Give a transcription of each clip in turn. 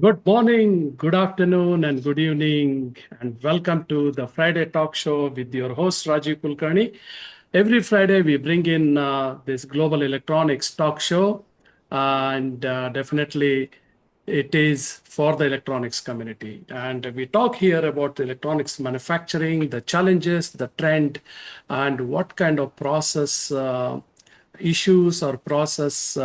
Good morning, good afternoon, and good evening, and welcome to the Friday Talk Show with your host Rajiv Kulkarni. Every Friday, we bring in this global electronics talk show, and definitely it is for the electronics community. And we talk here about the electronics manufacturing, the challenges, the trend, and what kind of process issues or process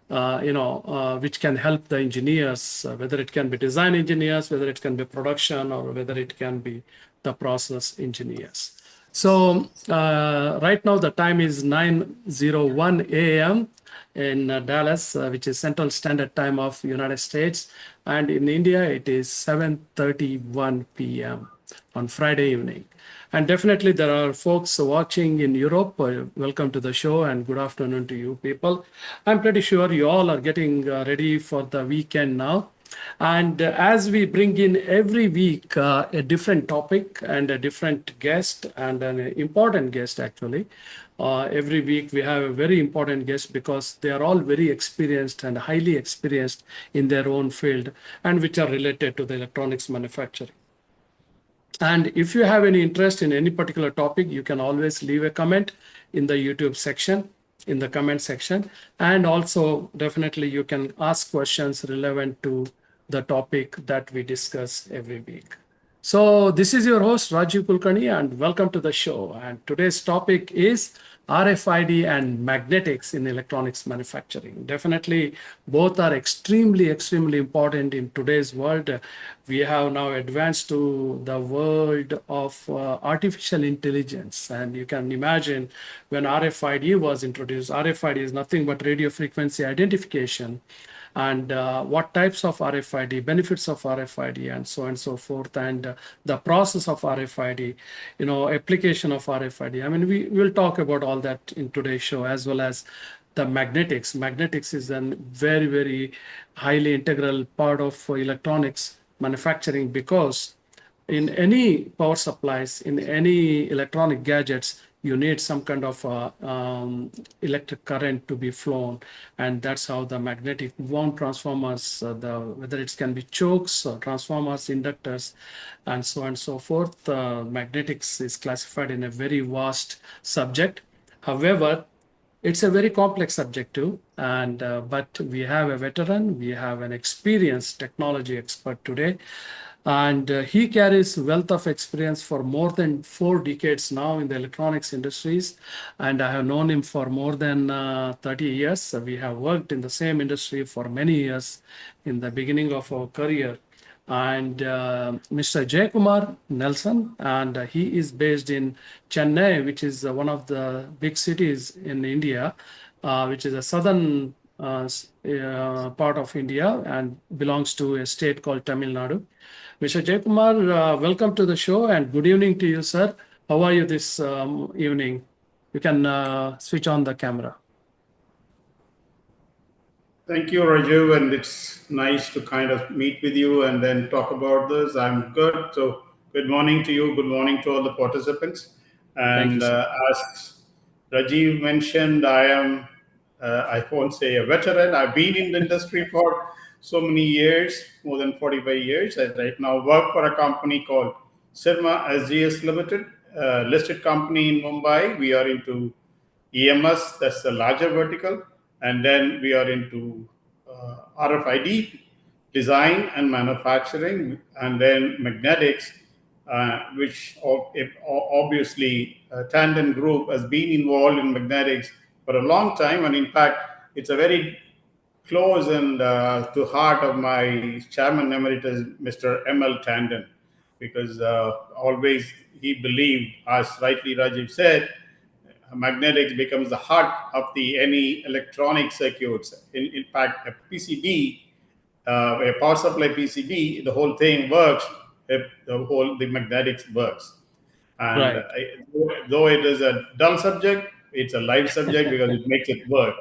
which can help the engineers, whether it can be design engineers, whether it can be production, or whether it can be the process engineers. So right now the time is 9:01 a.m. in Dallas, which is Central Standard Time of United States, and in India it is 7:31 p.m. on Friday evening. And definitely there are folks watching in Europe. Welcome to the show and good afternoon to you people. I'm pretty sure you all are getting ready for the weekend now. And as we bring in every week a different topic and a different guest and an important guest actually. Every week we have a very important guest because they are all very experienced and highly experienced in their own field and which are related to the electronics manufacturing. And if you have any interest in any particular topic, you can always leave a comment in the YouTube section, in the comment section. And also, definitely, you can ask questions relevant to the topic that we discuss every week. So this is your host, Rajiv Kulkarni, and welcome to the show. And today's topic is RFID and magnetics in electronics manufacturing. Definitely, both are extremely important in today's world. We have now advanced to the world of artificial intelligence. And you can imagine when RFID was introduced, RFID is nothing but radio frequency identification. And what types of RFID, benefits of RFID, and so on and so forth, and the process of RFID, application of RFID. I mean, we will talk about all that in today's show, as well as the magnetics. Magnetics is a very highly integral part of electronics manufacturing because in any power supplies, in any electronic gadgets, you need some kind of electric current to be flown, and that's how the magnetic wound transformers, whether it can be chokes or transformers, inductors, and so on and so forth. Magnetics is classified in a very vast subject. However, it's a very complex subject too, and but we have a veteran, we have an experienced technology expert today, and he carries wealth of experience for more than 4 decades now in the electronics industries, and I have known him for more than 30 years. We have worked in the same industry for many years in the beginning of our career. And Mr. Jeykumar Nelson, and he is based in Chennai, which is one of the big cities in India, which is a southern part of India and belongs to a state called Tamil Nadu. Mr. Jeykumar, welcome to the show and good evening to you, sir. How are you this evening? You can switch on the camera. Thank you, Raju, and it's nice to kind of meet with you and then talk about this. I'm good. So, good morning to you. Good morning to all the participants. And as Rajiv mentioned, I won't say a veteran. I've been in the industry for so many years, more than 45 years. I right now work for a company called Sirma SGS Limited, a listed company in Mumbai. We are into EMS, that's the larger vertical. And then we are into RFID design and manufacturing, and then magnetics, which obviously Tandem Group has been involved in magnetics for a long time. And in fact, it's a very close and to heart of my chairman emeritus, Mr. M.L. Tandon, because always he believed, as rightly Rajiv said, magnetics becomes the heart of any electronic circuits. In fact, a PCB, a power supply PCB, the whole thing works if the magnetics works. And though it is a dull subject, it's a live subject because it makes it work.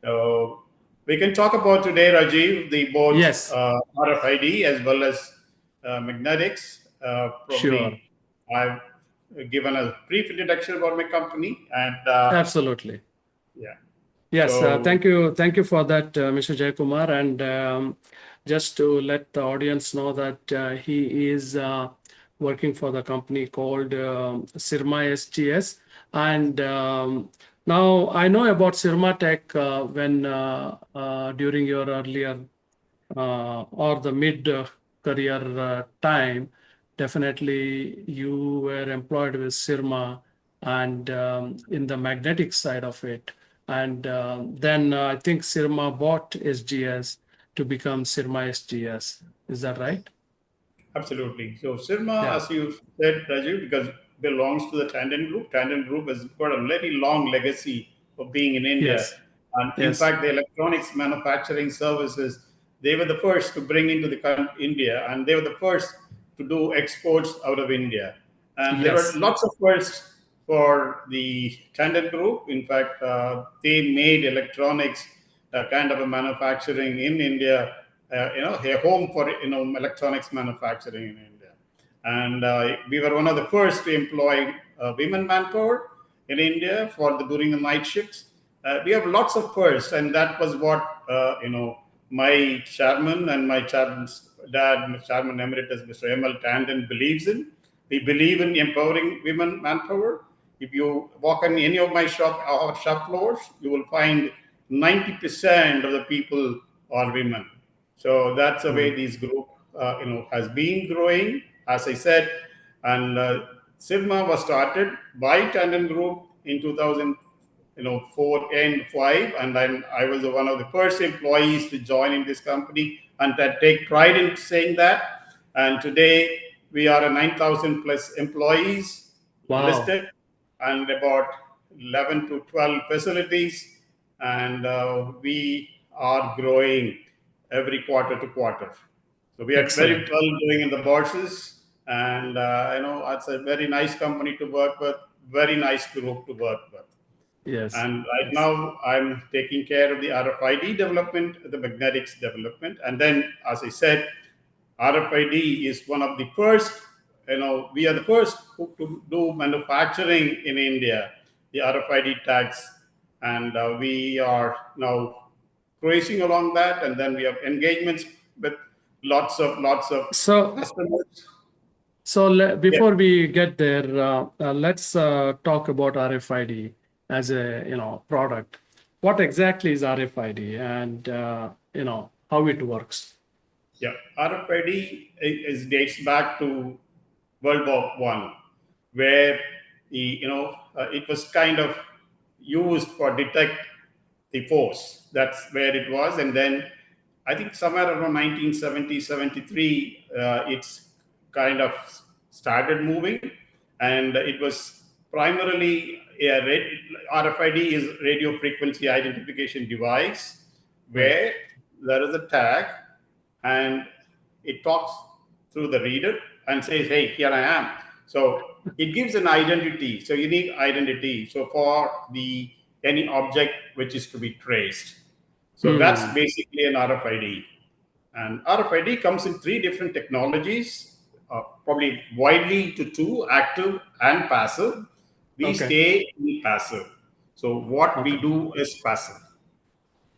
So we can talk about today, Rajiv, the both RFID as well as magnetics. Sure. I've given a brief introduction about my company, and absolutely, yeah. Yes, thank you for that, Mr. Jeykumar. And just to let the audience know that he is working for the company called Sirma SGS. And now I know about Sirma Tech when during your earlier or the mid career time, definitely you were employed with Sirma and in the magnetic side of it. And then I think Sirma bought SGS to become Sirma SGS. Is that right? Absolutely. So Sirma, Yeah. as you said, Rajiv, because belongs to the Tandon Group. Tandon Group has got a very long legacy of being in India. Yes. And in Yes. fact, the electronics manufacturing services, they were the first to bring into India, and they were the first to do exports out of India. And there were Yes. lots of firsts for the Tandon Group. In fact, they made electronics kind of a manufacturing in India, a home for electronics manufacturing in India. And we were one of the first to employ women manpower in India for the during the night shifts. We have lots of firsts, and that was what my chairman and my chairman's dad, Chairman Emeritus Mr. M.L. Tandon, believes in. We believe in empowering women manpower. If you walk on any of my shop floors, you will find 90% of the people are women. So that's the way Mm. this group, has been growing. As I said, and Sigma was started by Tandon Group in 2000, 4 and 5, and then I was one of the first employees to join in this company, and I take pride in saying that. And today we are a 9,000 plus employees Wow. listed, and about 11 to 12 facilities, and we are growing every quarter to quarter. So we are very Excellent. well doing in the bourses, and it's a very nice company to work with, very nice group to work with. Yes. And right Yes. now, I'm taking care of the RFID development, the magnetics development. And then, as I said, RFID is one of the first, we are the first to do manufacturing in India, the RFID tags. And we are now cruising along that. And then we have engagements with lots of So customers. Yeah. before we get there, let's talk about RFID as a product. What exactly is RFID, and how it works? Yeah, RFID dates back to World War I, where it was kind of used for detect the force. That's where it was, and then I think somewhere around 1970, 73, it's kind of started moving, and it was primarily RFID is radio frequency identification device, Right. where there is a tag and it talks through the reader and says, "Hey, here I am." So it gives an identity. So you need identity. So for the any object which is to be traced. So that's Hmm. basically an RFID. And RFID comes in three different technologies, probably widely to two, active and passive. We Okay. stay in passive. So what we Okay. do is passive.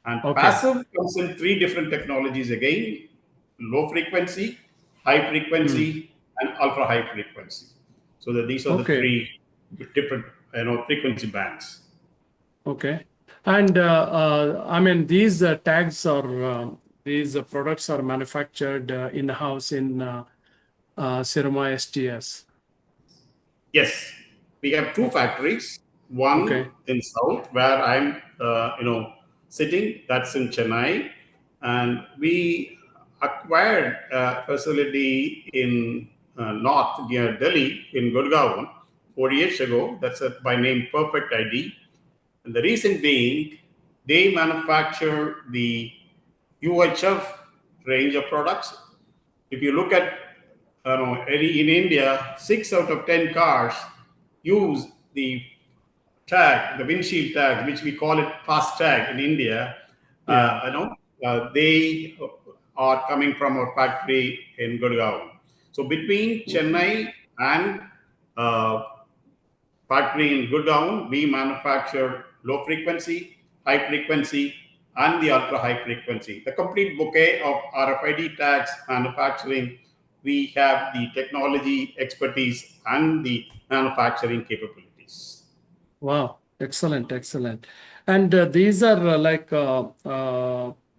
And Okay. passive comes in three different technologies again: low frequency, high Hmm. frequency, and ultra high frequency. So that these are the Okay. three different frequency bands. Okay. And I mean, these tags are these products are manufactured in-house in Sirma SGS. Yes, we have two Okay. factories. One Okay. in south where I'm, sitting. That's in Chennai, and we acquired a facility in north near Delhi in Gurgaon 4 years ago. That's by name Perfect ID, and the reason being they manufacture the UHF range of products. If you look at in India, 6 out of 10 cars use the tag, the windshield tag, which we call it fast tag in India. Yeah. They are coming from our factory in Gurgaon. So between Chennai and uh, factory in Gurgaon, we manufacture low frequency, high frequency, and the ultra high frequency. The complete bouquet of RFID tags manufacturing. We have the technology expertise and the manufacturing capabilities. Wow, excellent, excellent. And these are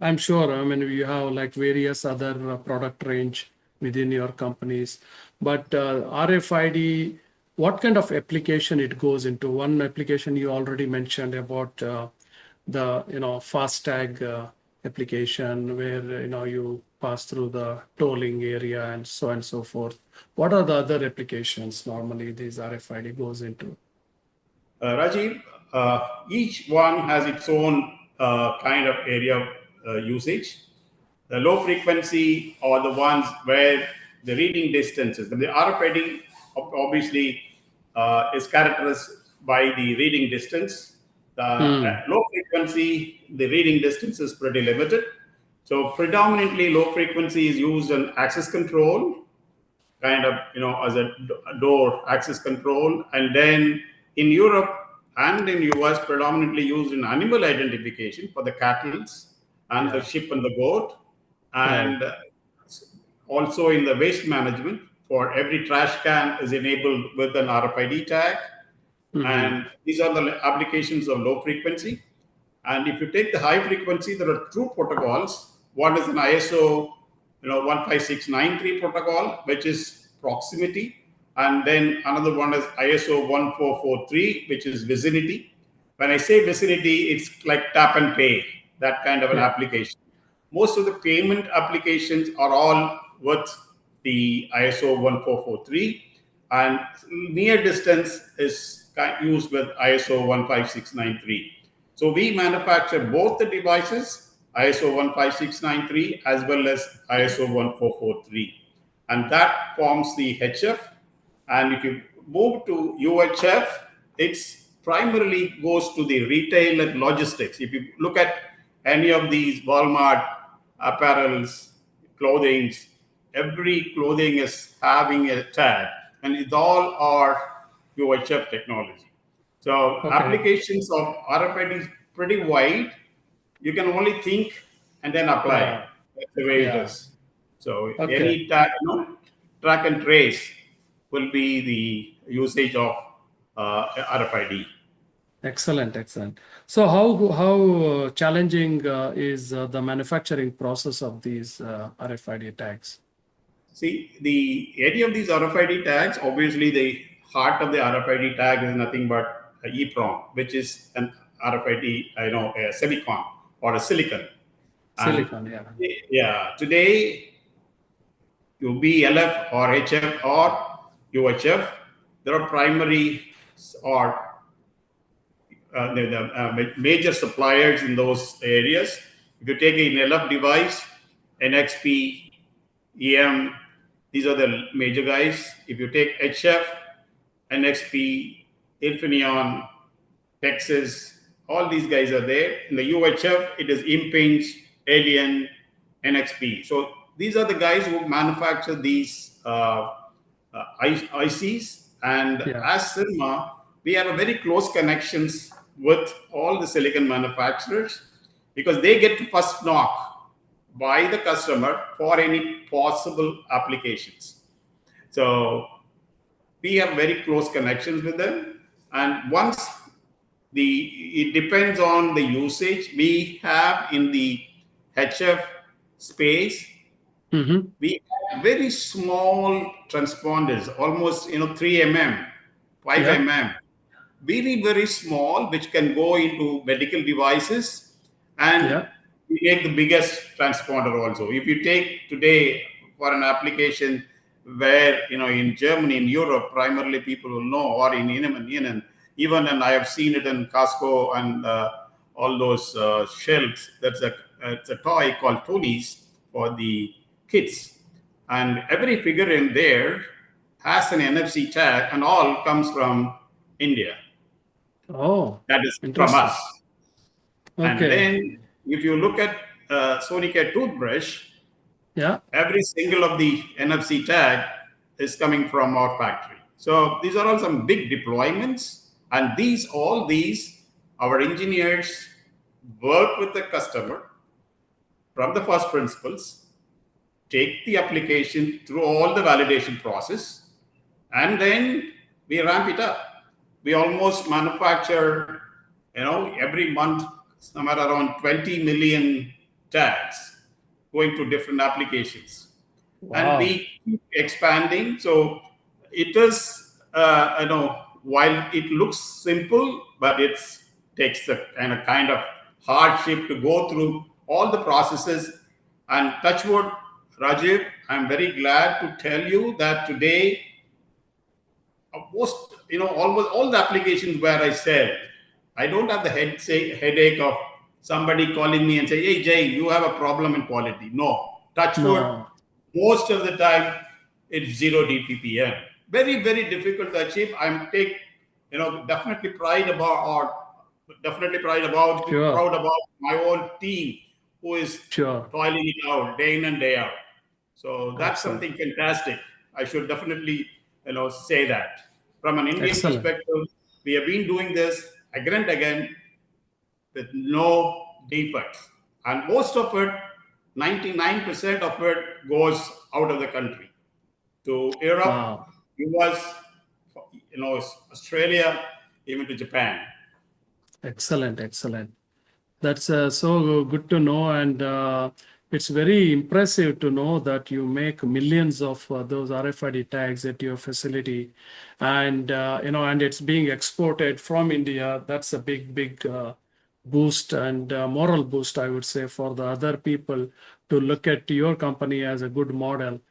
I'm sure, I mean, you have like various other product range within your companies, but RFID, what kind of application it goes into? One application you already mentioned about the, FASTag application where, you pass through the tolling area and so on and so forth. What are the other applications normally these RFID goes into? Rajiv, each one has its own kind of area of usage. The low frequency are the ones where the reading distances. The RFID obviously is characterized by the reading distance. The low frequency, the reading distance is pretty limited. So predominantly low frequency is used in access control, kind of, as a door access control. And then in Europe and in US, predominantly used in animal identification for the cattle and the Yeah. sheep and the goat. Right. And also in the waste management, for every trash can is enabled with an RFID tag. Mm-hmm. And these are the applications of low frequency. And if you take the high frequency, there are two protocols. One is an ISO 15693 protocol, which is proximity. And then another one is ISO 1443, which is vicinity. When I say vicinity, it's like tap and pay, that kind of an Yeah. application. Most of the payment applications are all with the ISO 1443, and near distance is used with ISO 15693. So we manufacture both the devices, ISO 15693 as well as ISO 1443. And that forms the HF. And if you move to UHF, it's primarily goes to the retail and logistics. If you look at any of these Walmart apparels, clothing, every clothing is having a tag, and it all are UHF technology. So Okay. applications of RFID is pretty wide. You can only think and then apply. Yeah. That's the way it Yeah. is. So Okay. any tag, track and trace will be the usage of RFID. Excellent. Excellent. So how challenging is the manufacturing process of these RFID tags? See, the any of these RFID tags, obviously the heart of the RFID tag is nothing but a EEPROM, which is an RFID, a semicon or a silicon. And Silicon. Yeah. yeah, today you be LF or HF or UHF, there are primary or the major suppliers in those areas. If you take an LF device, NXP, EM, these are the major guys. If you take HF, NXP, Infineon, Texas, all these guys are there. In the UHF, it is Impinj, Alien, NXP. So these are the guys who manufacture these ICs. And Yeah. as Sirma, we have a very close connections with all the silicon manufacturers because they get to first knock by the customer for any possible applications. So we have very close connections with them. And once it depends on the usage we have in the HF space, Mm-hmm. we have very small transponders, almost 3 mm, 5 Yeah. mm, very small, which can go into medical devices, and Yeah. we make the biggest transponder also. If you take today for an application where in Germany, in Europe, primarily people will know, or in even, and I have seen it in Costco and all those shelves. It's a toy called Tony's for the kids, and every figure in there has an NFC tag, and all comes from India. Oh, That is from interesting. us. And Okay. then if you look at Sonicare toothbrush, Yeah. every single of the NFC tag is coming from our factory. So these are all some big deployments, and all these, our engineers work with the customer from the first principles, take the application through all the validation process, and then we ramp it up. We almost manufacture, every month somewhere around 20 million tags going to different applications, and Wow. we keep expanding. So it is, while it looks simple, but it takes a kind of hardship to go through all the processes. And touch wood, Rajiv, I'm very glad to tell you that today most, almost all the applications where I sell, I don't have the headache of somebody calling me and say, "Hey Jay, you have a problem in quality." No, touch wood, No. most of the time it's zero DPPM. Very, very difficult to achieve. I'm take, definitely Sure. proud about my own team who is Sure. toiling it out day in and day out. So that's Excellent. something fantastic. I should definitely, say that. From an Indian Excellent. perspective, we have been doing this again and again with no defects. And most of it, 99% of it goes out of the country to Europe, Wow. US, Australia, even to Japan. Excellent. Excellent. That's so good to know, and it's very impressive to know that you make millions of those RFID tags at your facility, and and it's being exported from India. That's a big, big boost and moral boost, I would say, for the other people to look at your company as a good model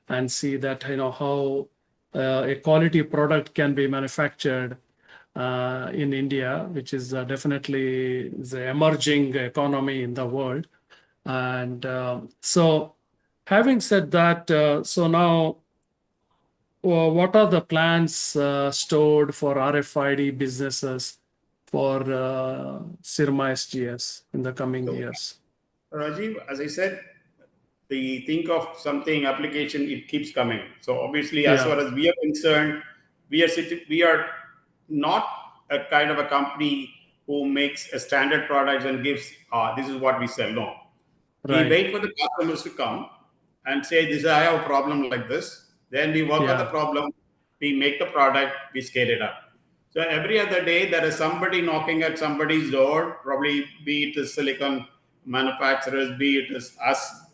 and see that how a quality product can be manufactured in India, which is definitely the emerging economy in the world. And so, having said that, so now, what are the plans stored for RFID businesses for Sirma SGS in the coming So, years? Rajiv, as I said, the think of something application, it keeps coming. So obviously, as Yeah, far as we are concerned, we are not a kind of a company who makes a standard product and gives, this is what we sell. No, we right. wait for the customers to come and say, "This, I have a problem like this." Then we work on the Yeah, problem, we make the product, we scale it up. So every other day, there is somebody knocking at somebody's door, probably be it the silicon manufacturers, be it is us.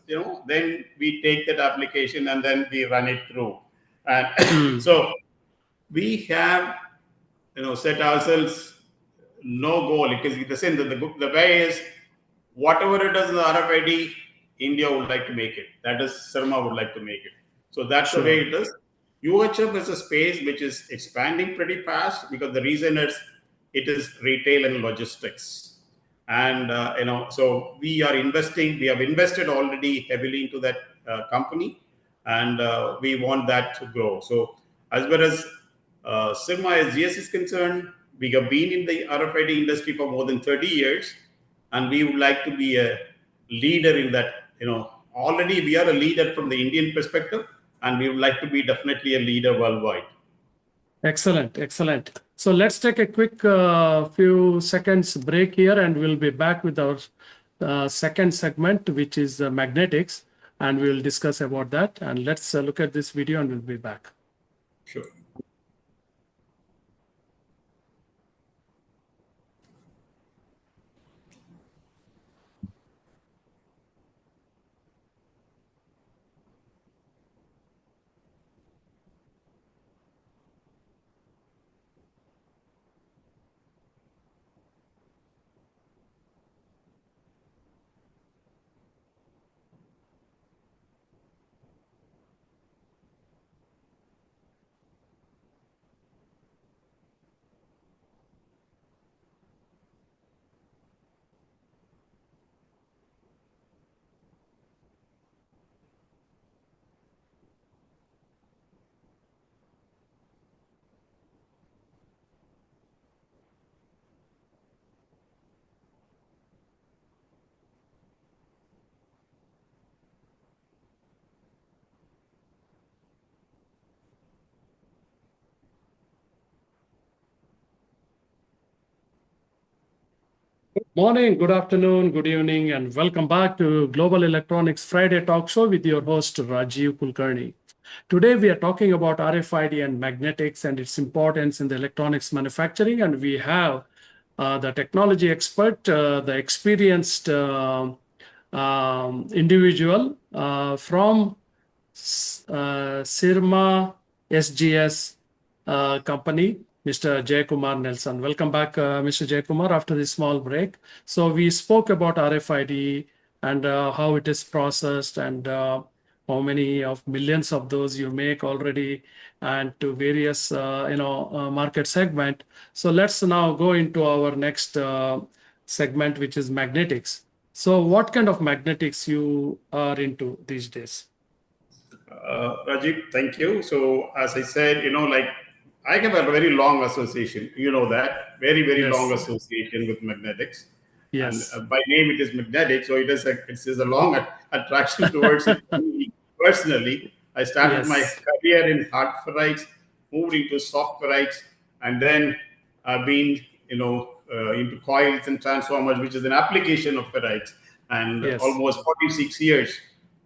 Then we take that application and then we run it through. And mm, so we have, set ourselves no goal, because the same the way is, whatever it is in the RFID, India would like to make it. That is, Sarma would like to make it. So that's the way sure, it is. UHF is a space which is expanding pretty fast, because the reason is it is retail and logistics. And so we are investing. We have invested already heavily into that company, and we want that to grow. So as well as Sigma SGS is concerned, we have been in the RFID industry for more than 30 years, and we would like to be a leader in that. Already we are a leader from the Indian perspective, and we would like to be definitely a leader worldwide. excellent, excellent. So let's take a quick few seconds break here, and we'll be back with our second segment, which is magnetics, and we'll discuss about that. And let's look at this video, and we'll be back. Sure. Morning, good afternoon, good evening, and welcome back to Global Electronics Friday Talk Show with your host Rajiv Kulkarni. Today we are talking about RFID and magnetics and its importance in the electronics manufacturing, and we have the technology expert, the experienced individual from Sirma SGS company, Mr. Jeykumar Nelson. Welcome back, Mr. Jeykumar, after this small break. So we spoke about RFID and how it is processed and how many of millions of those you make already and to various market segment. So let's now go into our next segment, which is magnetics. So what kind of magnetics you are into these days? Rajiv, thank you. So, as I said, like I have a very long association, that very, very long Yes, association with magnetics. And yes, by name, it is magnetic. So, it is a long attraction towards it. Personally, I started my yes, career in hard ferrites, moved into soft ferrites, and then I've been, into coils and transformers, which is an application of ferrites. And yes, almost 46 years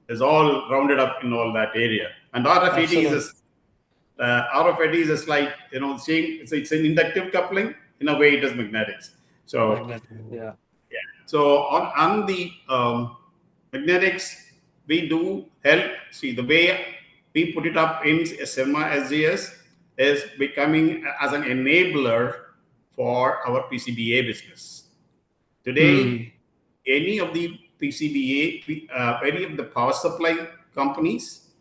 is all rounded up in all that area. And RFID is absolutely. RFID is a slight, saying it's an inductive coupling. In a way, it is magnetics. So Magnetic, yeah. yeah. So on the magnetics, we do help. See, the way we put it up in SEMA SGS is becoming as an enabler for our PCBA business. Today, Hmm. any of the PCBA, any of the power supply companies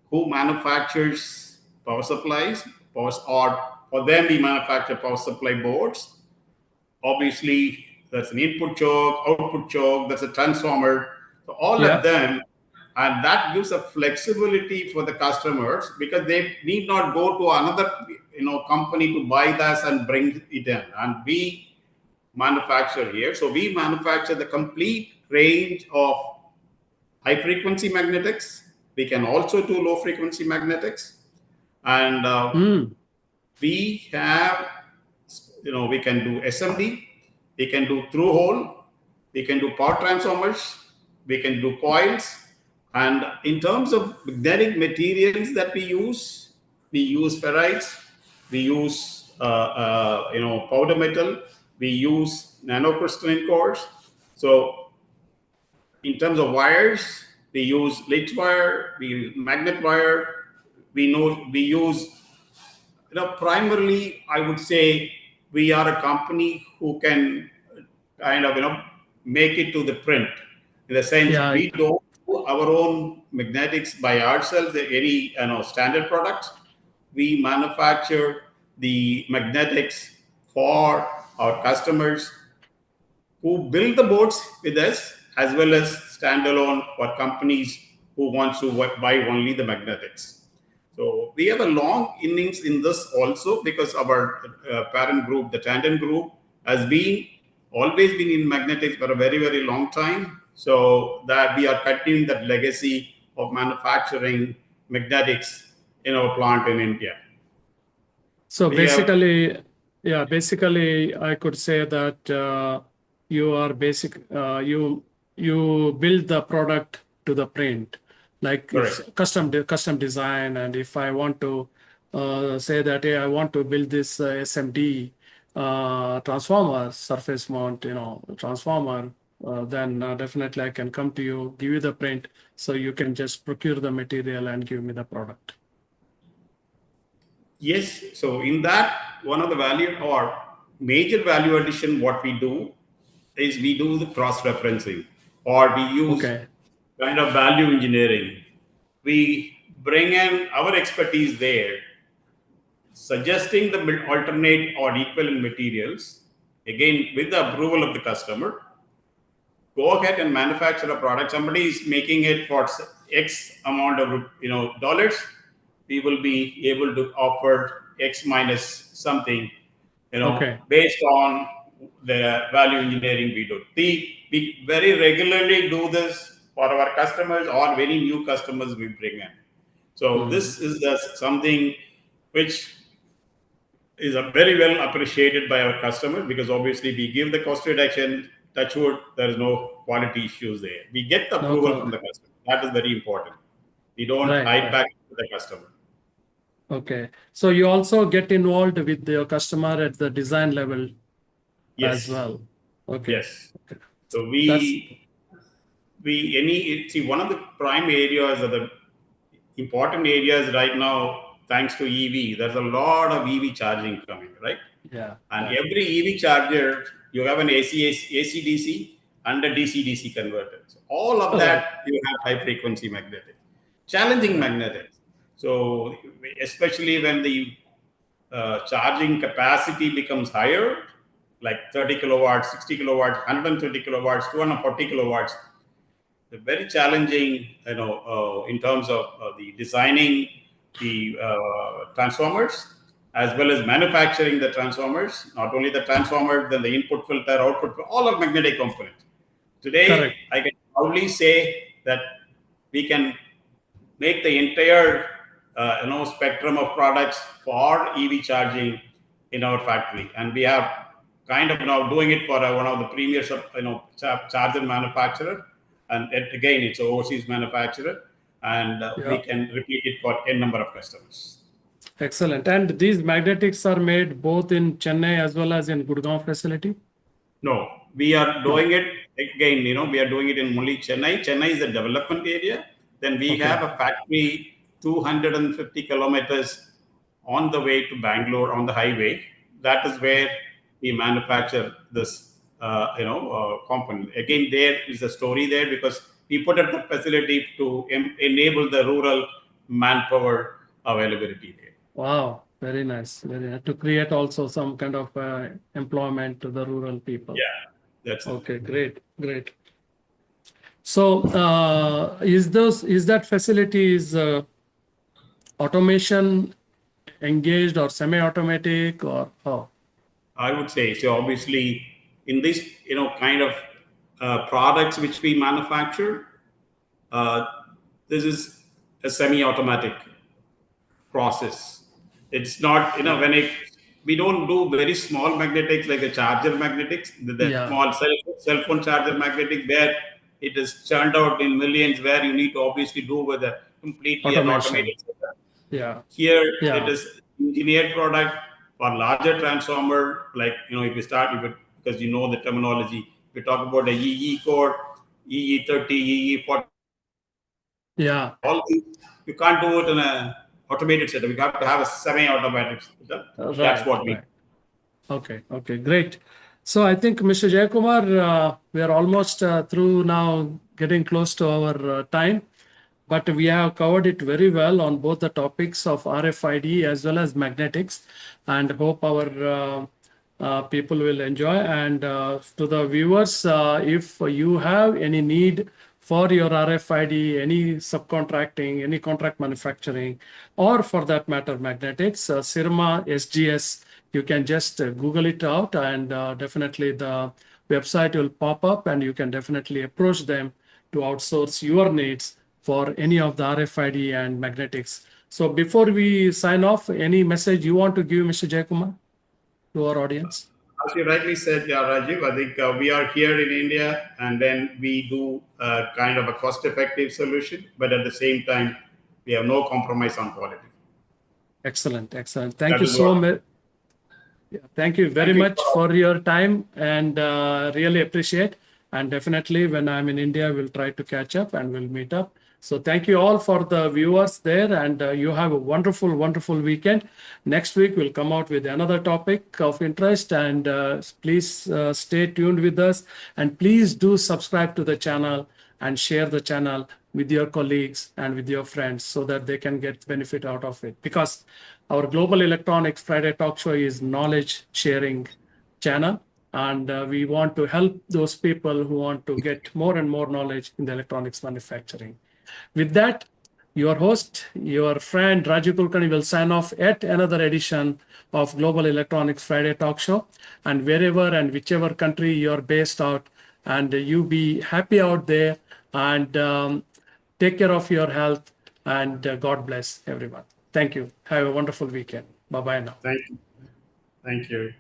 who manufactures power supplies, or for them we manufacture power supply boards. Obviously, that's an input choke, output choke, that's a transformer. So all of Yeah, them, and that gives a flexibility for the customers because they need not go to another company to buy this and bring it in. And we manufacture here. So we manufacture the complete range of high frequency magnetics. We can also do low frequency magnetics. And hmm. we have, we can do SMD, we can do through hole, we can do power transformers, we can do coils. And in terms of magnetic materials that we use ferrites, we use powder metal, we use nanocrystalline cores. So in terms of wires, we use lit wire, we use magnet wire, we use, primarily I would say we are a company who can kind of make it to the print, in the sense Yeah, we don't do our own magnetics by ourselves, any standard products. We manufacture the magnetics for our customers who build the boards with us, as well as standalone for companies who wants to buy only the magnetics. So we have a long innings in this also, because our parent group, the Tandon Group, has been always been in magnetics for a very, very long time. So that we are continuing that legacy of manufacturing magnetics in our plant in India. so We have basically, I could say that you are you build the product to the print, like it's correct. custom design. And if I want to say that, hey, I want to build this SMD transformer, surface mount, transformer, then definitely I can come to you, give you the print, so you can just procure the material and give me the product. Yes, so in that, one of the value or major value addition, what we do is we do the cross referencing, or we use Okay. kind of value engineering. We bring in our expertise there, suggesting the alternate or equivalent materials, again with the approval of the customer. Go ahead and manufacture a product. Somebody is making it for X amount of dollars. We will be able to offer X minus something, Okay. based on the value engineering we do. We very regularly do this for our customers or very new customers we bring in. So Hmm. this is something which is very well appreciated by our customers, because obviously we give the cost reduction, touch wood, there is no quality issues there. We get the approval from the customer. That is very important. We don't hide back to the customer. Okay. So you also get involved with your customer at the design level as well. Okay. Yes. Okay. So That's one of the prime areas or the important areas right now, thanks to EV, there's a lot of EV charging coming, right? yeah. And every EV charger, you have an AC/DC and a DC/DC converter. So all of that, you have high frequency magnetic, challenging magnetics. So especially when the charging capacity becomes higher, like 30 kilowatts, 60 kilowatts, 120 kilowatts, 240 kilowatts, they're very challenging, in terms of the designing the transformers as well as manufacturing the transformers. Not only the transformer, then the input filter, output, all of magnetic components. Today, I can proudly say that we can make the entire spectrum of products for EV charging in our factory, and we have kind of now doing it for one of the premier charger manufacturer, and again it's an overseas manufacturer, and we can repeat it for n number of customers. Excellent. And these magnetics are made both in Chennai as well as in Gurgaon facility? No, we are doing it again, we are doing it in only Chennai. Chennai is a development area. Then we have a factory 250 kilometers on the way to Bangalore on the highway. That is where we manufacture this, component. Again, there is a story there because we put up the facility to enable the rural manpower availability there. Wow, very nice. Very nice. To create also some kind of employment to the rural people. Yeah, that's okay. Great, great. So, is that facility is automation engaged or semi-automatic or how? I would say so. Obviously, in this kind of products which we manufacture, this is a semi-automatic process. It's not when we don't do very small magnetics like the charger magnetics, the small cell phone charger magnetic where it is churned out in millions, where you need to obviously do with a completely an automated setup. Yeah. Here it is engineered product for larger transformer, like if you start with, because you know the terminology, we talk about a EE core, EE30, EE40. Yeah. All these you can't do it in a automated setup. You have to have a semi-automatic setup. That's what we. Okay. Okay. Great. So I think Mr. Jeykumar, we are almost through now, getting close to our time. But we have covered it very well on both the topics of RFID as well as magnetics, and hope our people will enjoy. And to the viewers, if you have any need for your RFID, any subcontracting, any contract manufacturing, or for that matter, magnetics, Sirma SGS, you can just Google it out, and definitely the website will pop up, and you can definitely approach them to outsource your needs for any of the RFID and magnetics. So before we sign off, any message you want to give, Mr. Jeykumar, to our audience? As you rightly said, Rajiv, I think we are here in India, and then we do kind of a cost-effective solution, but at the same time, we have no compromise on quality. Excellent, excellent. Thank you so much. Thank you very much for your time, and really appreciate. And definitely when I'm in India, we'll try to catch up and we'll meet up. So thank you all for the viewers there, and you have a wonderful, wonderful weekend. Next week, we'll come out with another topic of interest, and please stay tuned with us, and please do subscribe to the channel and share the channel with your colleagues and with your friends so that they can get benefit out of it. Because our Global Electronics Friday Talk Show is knowledge sharing channel, and we want to help those people who want to get more and more knowledge in the electronics manufacturing. With that, your host, your friend Rajiv Kulkarni will sign off at another edition of Global Electronics Friday Talk Show. And wherever and whichever country you're based out, and you be happy out there, and take care of your health, and God bless everyone. Thank you. Have a wonderful weekend. Bye-bye now. Thank you. Thank you.